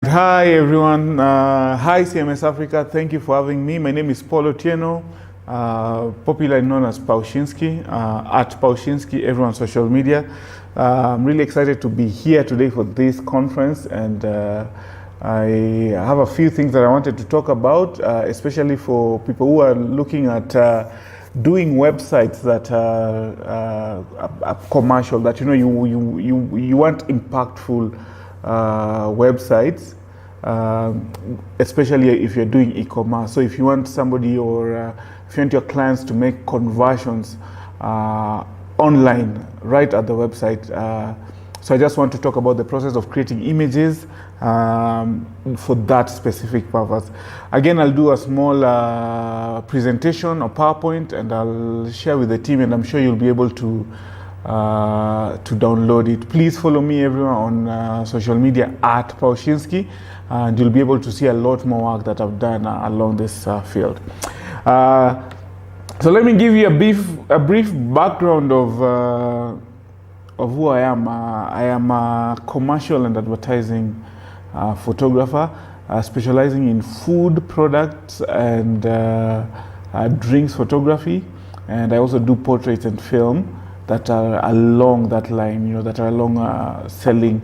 Hi everyone, hi CMS Africa, thank you for having me. My name is Paul Otieno, popularly known as Paushinsky, at Paushinsky everyone on social media. I'm really excited to be here today for this conference, and I have a few things that I wanted to talk about, especially for people who are looking at doing websites that are commercial, that you want impactful websites, especially if you're doing e-commerce. So if you want somebody or if you want your clients to make conversions online right at the website, so I just want to talk about the process of creating images for that specific purpose. Again, I'll do a small presentation or PowerPoint, and I'll share with the team, and I'm sure you'll be able to download it. Please follow me everyone on social media at Paushinsky, and you'll be able to see a lot more work that I've done along this field. So let me give you a brief background of who I am. I am a commercial and advertising photographer, specializing in food products and drinks photography, and I also do portraits and film that are along that line, that are along selling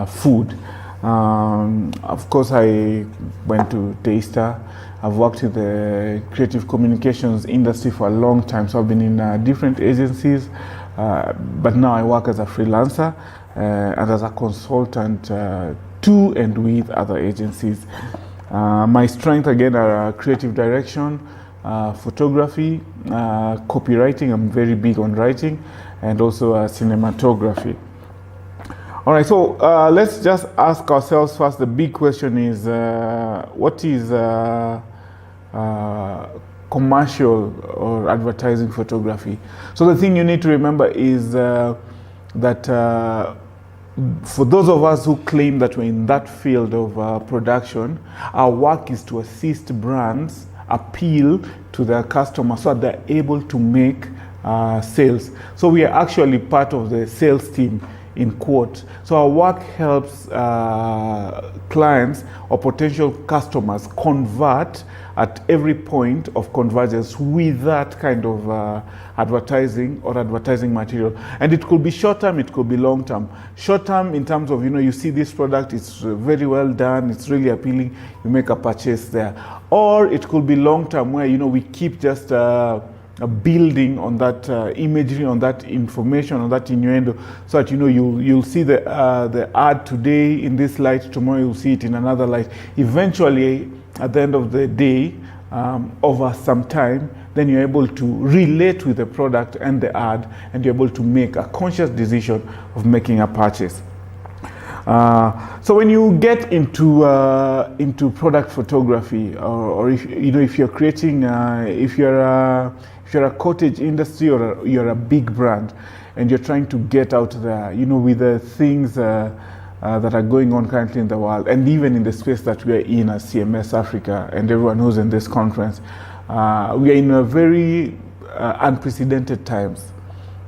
food. Of course, I went to Taster. I've worked in the creative communications industry for a long time, so I've been in different agencies, but now I work as a freelancer and as a consultant to and with other agencies. My strengths, again, are creative direction, photography, copywriting. I'm very big on writing, and also cinematography. All right, so let's just ask ourselves first. The big question is, what is commercial or advertising photography? So the thing you need to remember is that for those of us who claim that we're in that field of production, our work is to assist brands appeal to their customers so that they're able to make sales. So we are actually part of the sales team, in quote. So our work helps clients or potential customers convert at every point of convergence with that kind of advertising or advertising material. And it could be short term, it could be long term. Short term in terms of, you see this product, it's very well done, it's really appealing, you make a purchase there. Or it could be long term where, we keep just building on that imagery, on that information, on that innuendo, so that you'll see the ad today in this light, tomorrow you'll see it in another light. Eventually, at the end of the day, over some time, then you're able to relate with the product and the ad, and you're able to make a conscious decision of making a purchase. So when you get into product photography, or if you're creating, if you're a cottage industry, or you're a big brand, and you're trying to get out there, with the things that are going on currently in the world, and even in the space that we are in as CMS Africa, and everyone who's in this conference, we are in a very unprecedented times.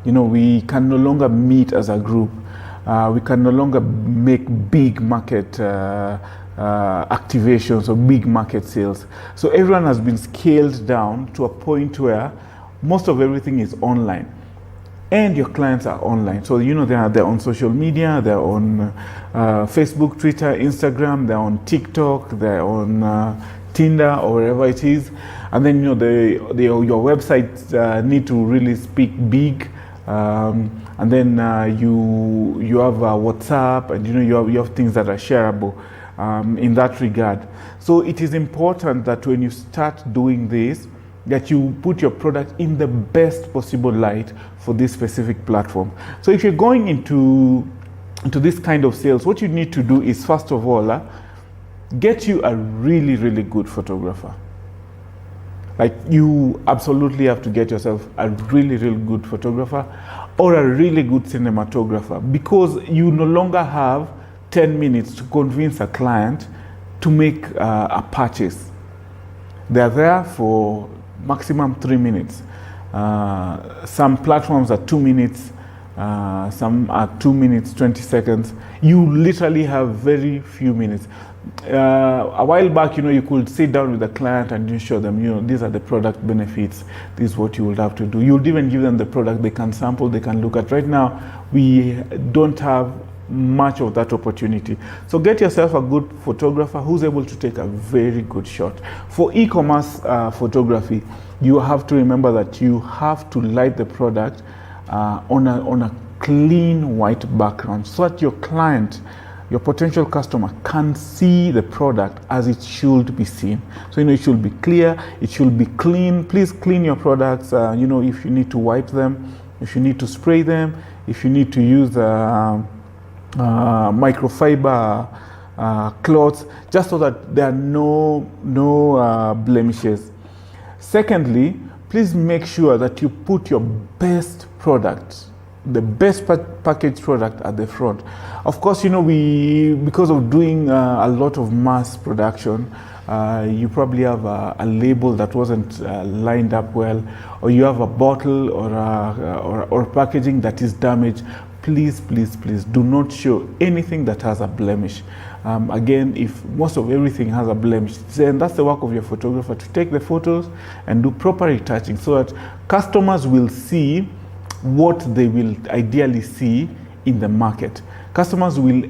We can no longer meet as a group. We can no longer make big market activations or big market sales. So everyone has been scaled down to a point where most of everything is online, and your clients are online. So they're on social media, they're on Facebook, Twitter, Instagram, they're on TikTok, they're on Tinder, or wherever it is. And then your websites need to really speak big. And then you have WhatsApp, and you have things that are shareable in that regard. So it is important that when you start doing this, that you put your product in the best possible light for this specific platform. So if you're going into this kind of sales, what you need to do is, first of all, get you a really, really good photographer. Like, you absolutely have to get yourself a really, really good photographer or a really good cinematographer, because you no longer have 10 minutes to convince a client to make a purchase. They're there for maximum 3 minutes. Some platforms are 2 minutes, some are 2 minutes, 20 seconds. You literally have very few minutes. A while back, you could sit down with the client and you show them, these are the product benefits. This is what you would have to do. You would even give them the product. They can sample, they can look at. Right now, we don't have much of that opportunity. So get yourself a good photographer who's able to take a very good shot. For e-commerce photography, you have to remember that you have to light the product on a clean white background so that your client, your potential customer, can see the product as it should be seen. So it should be clear, it should be clean. Please clean your products. If you need to wipe them, if you need to spray them, if you need to use microfiber cloths, just so that there are no blemishes. Secondly, please make sure that you put your best product, the best packaged product at the front. Of course, because of doing a lot of mass production, you probably have a label that wasn't lined up well, or you have a bottle or packaging that is damaged. Please, please, please do not show anything that has a blemish. Again, if most of everything has a blemish, then that's the work of your photographer to take the photos and do proper retouching so that customers will see what they will ideally see in the market. Customers will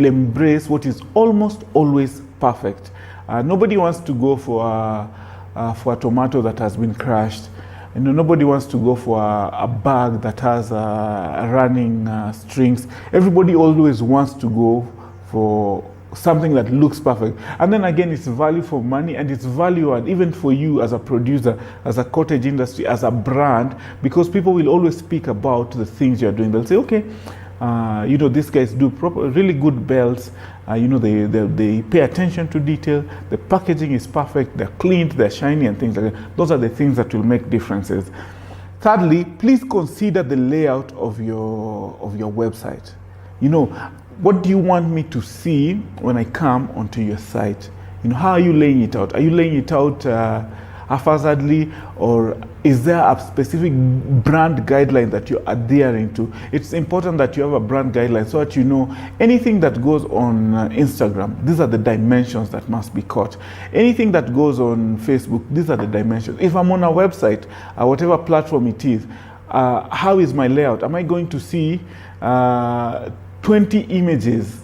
embrace what is almost always perfect. Nobody wants to go for a tomato that has been crushed. Nobody wants to go for a bag that has running strings. Everybody always wants to go for something that looks perfect. And then again, it's value for money, and it's value add even for you as a producer, as a cottage industry, as a brand, because people will always speak about the things you're doing. They'll say, okay, these guys do really good belts. They pay attention to detail. The packaging is perfect. They're cleaned, they're shiny, and things like that. Those are the things that will make differences. Thirdly, please consider the layout of your website. What do you want me to see when I come onto your site? How are you laying it out? Are you laying it out haphazardly, or is there a specific brand guideline that you're adhering to? It's important that you have a brand guideline so that anything that goes on Instagram, these are the dimensions that must be caught. Anything that goes on Facebook, these are the dimensions. If I'm on a website, whatever platform it is, how is my layout? Am I going to see 20 images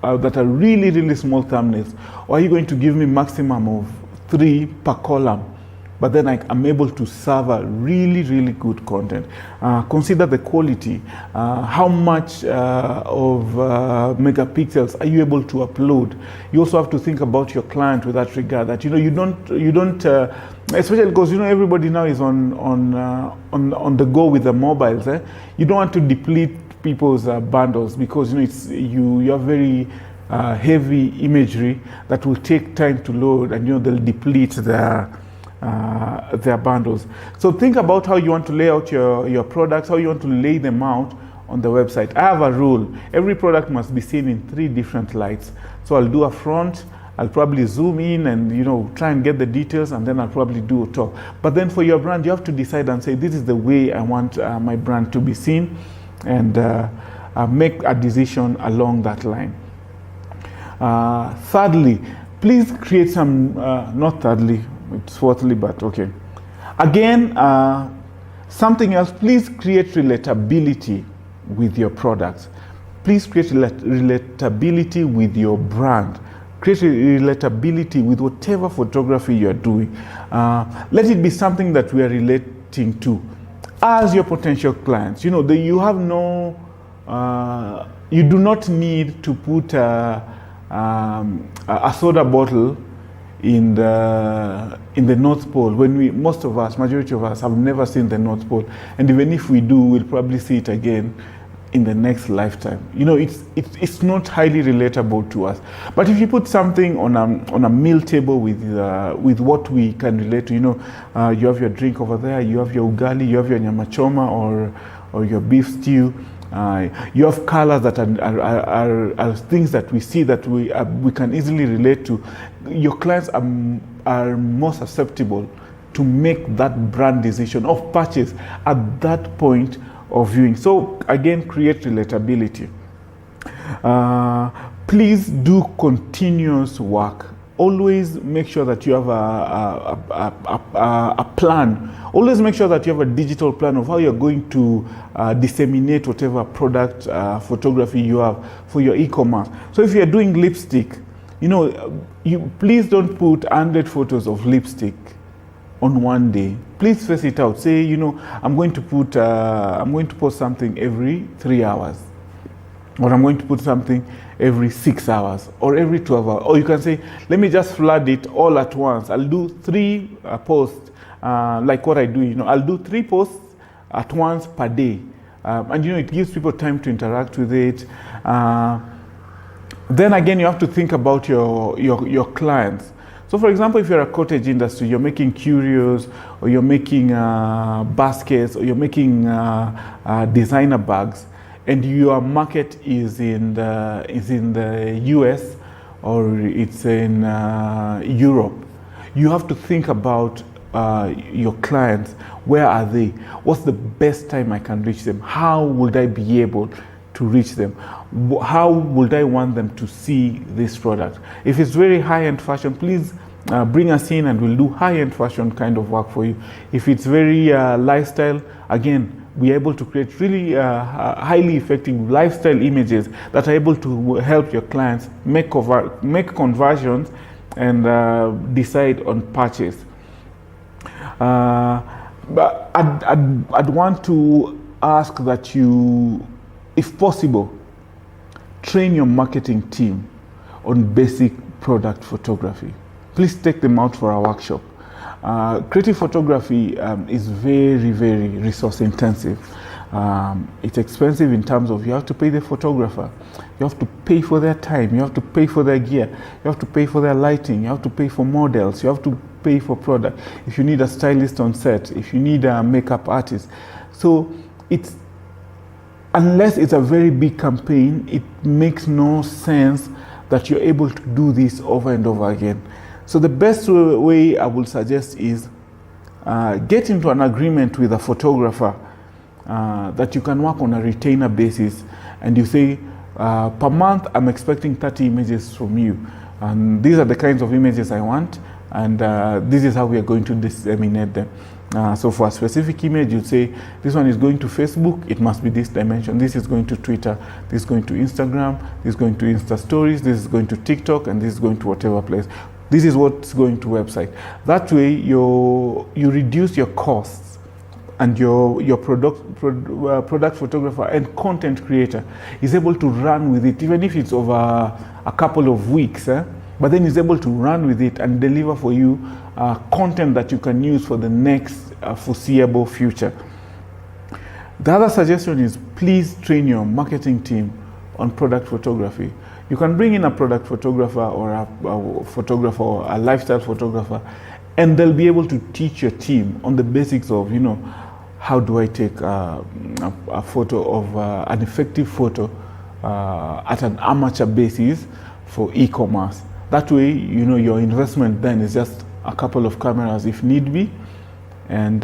that are really, really small thumbnails? Or are you going to give me maximum of 3 per column? But then I'm able to serve a really, really good content. Consider the quality. How much of megapixels are you able to upload? You also have to think about your client with that regard. That you don't, especially because everybody now is on the go with the mobiles. You don't want to deplete people's bundles because you have very heavy imagery that will take time to load, and they'll deplete their bundles. So think about how you want to lay out your products, how you want to lay them out on the website. I have a rule: every product must be seen in 3 different lights. So I'll do a front, I'll probably zoom in and try and get the details, and then I'll probably do a top. But then for your brand, you have to decide and say, this is the way I want my brand to be seen, and make a decision along that line. Thirdly, please create some, not thirdly, it's fourthly, but okay. Again, something else, please create relatability with your products. Please create relatability with your brand. Create relatability with whatever photography you're doing. Let it be something that we are relating to as your potential clients. You do not need to put a soda bottle in the North Pole when majority of us have never seen the North Pole, and even if we do, we'll probably see it again in the next lifetime. It's not highly relatable to us. But if you put something on a meal table with what we can relate to, you have your drink over there, you have your ugali, you have your nyama choma or your beef stew. You have colors that are things that we see that we can easily relate to. Your clients are more susceptible to make that brand decision of purchase at that point of viewing. So again, create relatability. Please do continuous work. Always make sure that you have a plan. Always make sure that you have a digital plan of how you're going to disseminate whatever product photography you have for your e-commerce. So if you're doing lipstick, you please don't put 100 photos of lipstick on one day. Please face it out. Say, I'm going to post something every 3 hours. Or I'm going to put something every 6 hours or every 12 hours. Or you can say, let me just flood it all at once. I'll do 3 posts, like what I do. I'll do 3 posts at once per day. And it gives people time to interact with it. Then again, you have to think about your clients. So for example, if you're a cottage industry, you're making curios, or you're making baskets, or you're making designer bags, and your market is in the US or it's in Europe, you have to think about your clients. Where are they? What's the best time I can reach them? How would I be able to reach them? How would I want them to see this product? If it's very high-end fashion, please bring us in and we'll do high-end fashion kind of work for you. If it's very lifestyle, again, we are able to create really highly effective lifestyle images that are able to help your clients make conversions and decide on purchase. But I'd want to ask that you, if possible, train your marketing team on basic product photography. Please take them out for a workshop. Creative photography is very, very resource intensive. It's expensive in terms of you have to pay the photographer, you have to pay for their time, you have to pay for their gear, you have to pay for their lighting, you have to pay for models, you have to pay for product. If you need a stylist on set, if you need a makeup artist. So unless it's a very big campaign, it makes no sense that you're able to do this over and over again. So the best way I would suggest is get into an agreement with a photographer that you can work on a retainer basis, and you say, per month I'm expecting 30 images from you, and these are the kinds of images I want, and this is how we are going to disseminate them. So for a specific image, you'd say, this one is going to Facebook, it must be this dimension. This is going to Twitter, this is going to Instagram, this is going to Insta Stories, this is going to TikTok, and this is going to whatever place. This is what's going to website. That way, you reduce your costs, and your product photographer and content creator is able to run with it, even if it's over a couple of weeks. But then he's able to run with it and deliver for you content that you can use for the next foreseeable future. The other suggestion is, please train your marketing team on product photography. You can bring in a product photographer or a photographer or a lifestyle photographer, and they'll be able to teach your team on the basics of, how do I take a photo of an effective photo at an amateur basis for e-commerce. That way, your investment then is just a couple of cameras if need be, and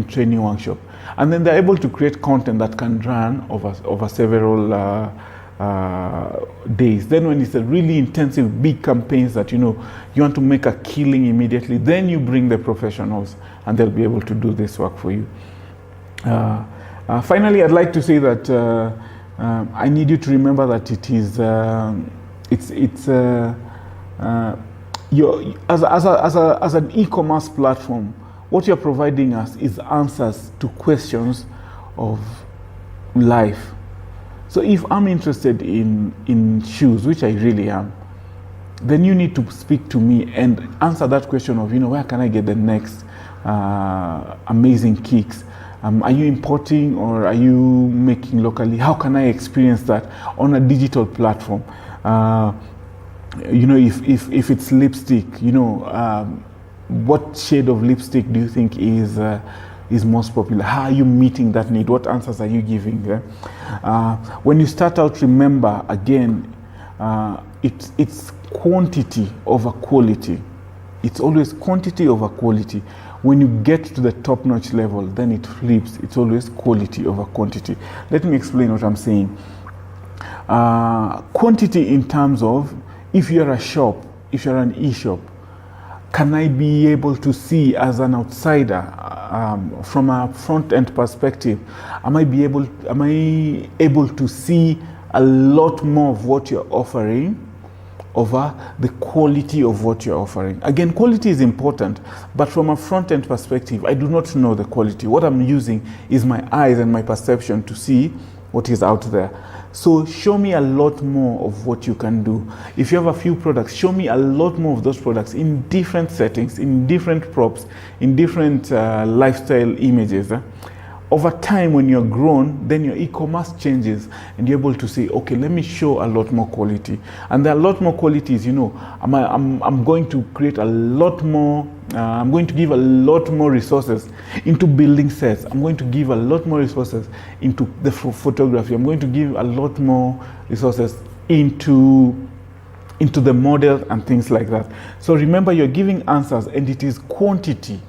training workshop. And then they're able to create content that can run over several days. Then when it's a really intensive big campaigns that you want to make a killing immediately, then you bring the professionals and they'll be able to do this work for you. Finally, I'd like to say that I need you to remember that it is as an e-commerce platform, what you're providing us is answers to questions of life. So if I'm interested in shoes, which I really am, then you need to speak to me and answer that question of, where can I get the next amazing kicks? Are you importing or are you making locally? How can I experience that on a digital platform? If it's lipstick, what shade of lipstick do you think is most popular? How are you meeting that need? What answers are you giving? When you start out, remember again, it's quantity over quality. It's always quantity over quality. When you get to the top-notch level, then it flips. It's always quality over quantity. Let me explain what I'm saying. Quantity in terms of, if you're a shop, if you're an e-shop, can I be able to see as an outsider from a front-end perspective? Am I able to see a lot more of what you're offering over the quality of what you're offering? Again, quality is important, but from a front-end perspective, I do not know the quality. What I'm using is my eyes and my perception to see what is out there. So show me a lot more of what you can do. If you have a few products, show me a lot more of those products in different settings, in different props, in different lifestyle images. Over time, when you're grown, then your e-commerce changes and you're able to say, okay, let me show a lot more quality. And there are a lot more qualities, you know, I'm going to create a lot more, I'm going to give a lot more resources into building sets. I'm going to give a lot more resources into the photography. I'm going to give a lot more resources into the model and things like that. So remember, you're giving answers, and it is quantity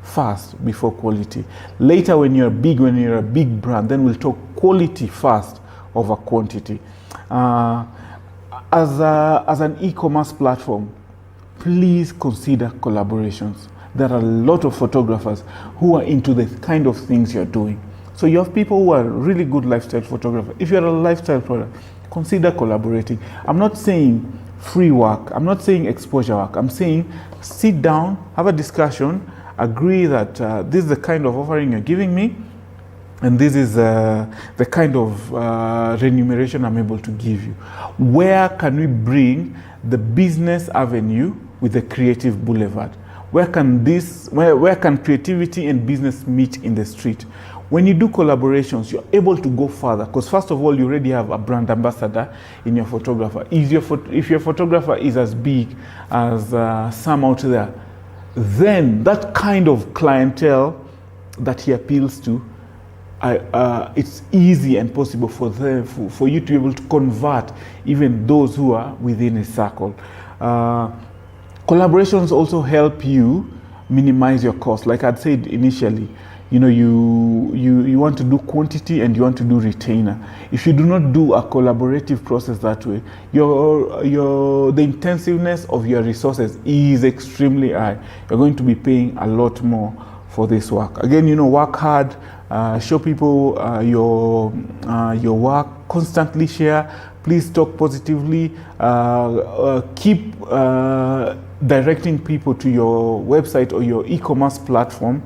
first before quality. Later, when you're a big brand, then we'll talk quality first over quantity. As an e-commerce platform, please consider collaborations. There are a lot of photographers who are into the kind of things you're doing. So you have people who are really good lifestyle photographers. If you're a lifestyle product, consider collaborating. I'm not saying free work. I'm not saying exposure work. I'm saying sit down, have a discussion, agree that this is the kind of offering you're giving me, and this is the kind of remuneration I'm able to give you. Where can we bring the business avenue with the creative boulevard? Where can creativity and business meet in the street? When you do collaborations, you're able to go further, because first of all, you already have a brand ambassador in your photographer. If your photographer is as big as some out there, then that kind of clientele that he appeals to, it's easy and possible for you to be able to convert even those who are within a circle. Collaborations also help you minimize your cost. Like I'd said initially, you know, you want to do quantity and you want to do retainer. If you do not do a collaborative process that way, the intensiveness of your resources is extremely high. You're going to be paying a lot more for this work. Again, you know, work hard, show people your work, constantly share. Please talk positively. Keep directing people to your website or your e-commerce platform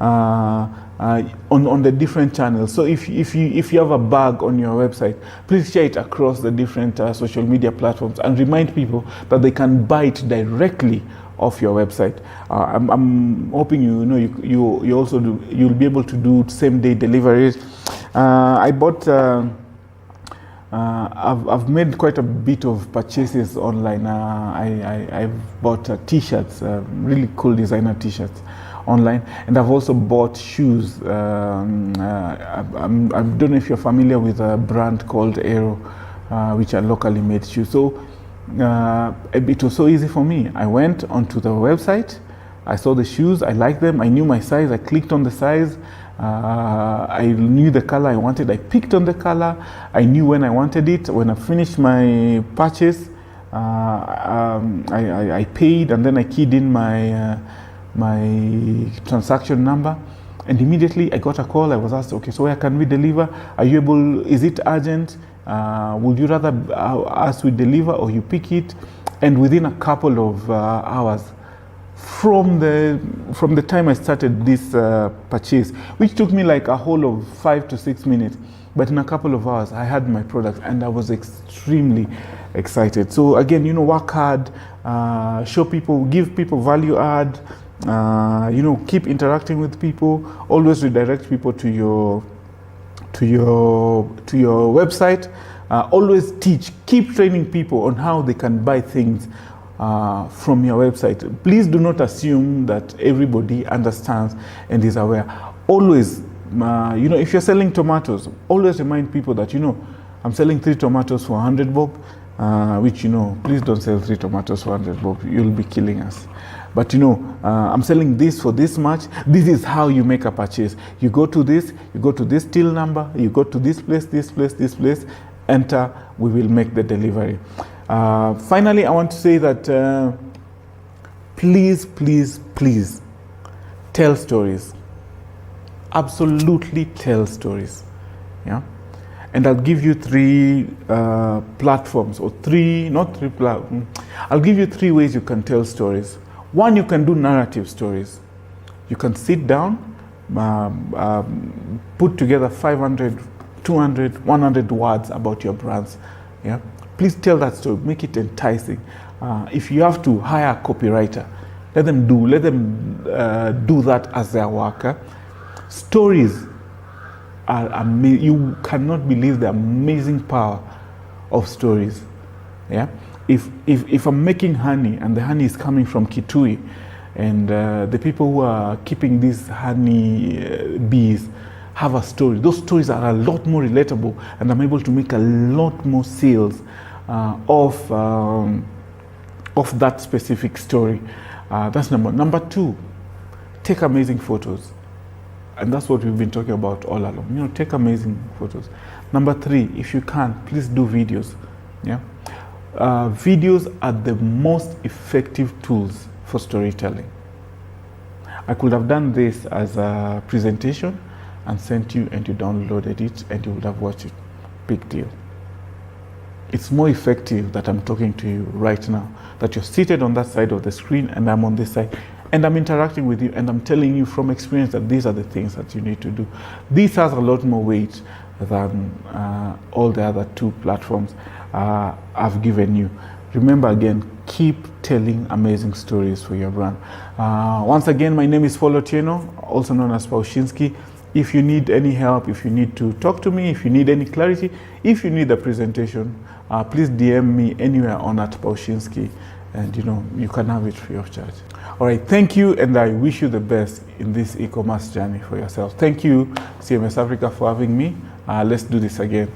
on the different channels. So if you have a bag on your website, please share it across the different social media platforms and remind people that they can buy it directly off your website. I'm hoping you'll be able to do same-day deliveries. I've made quite a bit of purchases online. I've bought t-shirts, really cool designer t-shirts online, and I've also bought shoes. I don't know if you're familiar with a brand called Aero, which are locally made shoes. So it was so easy for me. I went onto the website, I saw the shoes, I liked them, I knew my size, I clicked on the size, I knew the color I wanted, I picked on the color, I knew when I wanted it. When I finished my purchase, I paid, and then I keyed in my transaction number, and immediately I got a call. I was asked, okay, so where can we deliver? Are you able, is it urgent? Would you rather us we deliver or you pick it? And within a couple of hours from the time I started this purchase, which took me like a whole of 5 to 6 minutes, but in a couple of hours I had my product, and I was extremely excited. So again, you know, work hard, show people, give people value add, you know, keep interacting with people, always redirect people to your website, always teach, keep training people on how they can buy things from your website. Please do not assume that everybody understands and is aware. Always, you know, if you're selling tomatoes, always remind people that, you know, I'm selling 3 tomatoes for 100 bob. which, please don't sell 3 tomatoes for 100 bob. You'll be killing us. But I'm selling this for this much. This is how you make a purchase. You go to this till number, you go to this place, enter, we will make the delivery. Finally, I want to say that please tell stories. Absolutely tell stories. Yeah. And I'll give you 3 platforms, or I'll give you 3 ways you can tell stories. One, you can do narrative stories. You can sit down, put together 500, 200, 100 words about your brands. Yeah, please tell that story. Make it enticing. If you have to hire a copywriter, let them do that as their worker. Stories are amazing. You cannot believe the amazing power of stories. Yeah. If I'm making honey and the honey is coming from Kitui, and the people who are keeping these honey bees have a story, those stories are a lot more relatable, and I'm able to make a lot more sales of that specific story. That's number 2. Take amazing photos, and that's what we've been talking about all along. Take amazing photos. Number 3, if you can, please do videos. Yeah. Videos are the most effective tools for storytelling. I could have done this as a presentation and sent you, and you downloaded it and you would have watched it. Big deal. It's more effective that I'm talking to you right now, that you're seated on that side of the screen and I'm on this side, and I'm interacting with you, and I'm telling you from experience that these are the things that you need to do. This has a lot more weight than all the other 2 platforms I've given you. Remember, again, keep telling amazing stories for your brand. Once again, my name is Paul Otieno, also known as Paushinsky. If you need any help, if you need to talk to me, if you need any clarity, if you need a presentation, please DM me anywhere on @Paushinsky, and you can have it free of charge. All right, thank you, and I wish you the best in this e-commerce journey for yourself. Thank you, CMS Africa, for having me. Let's do this again.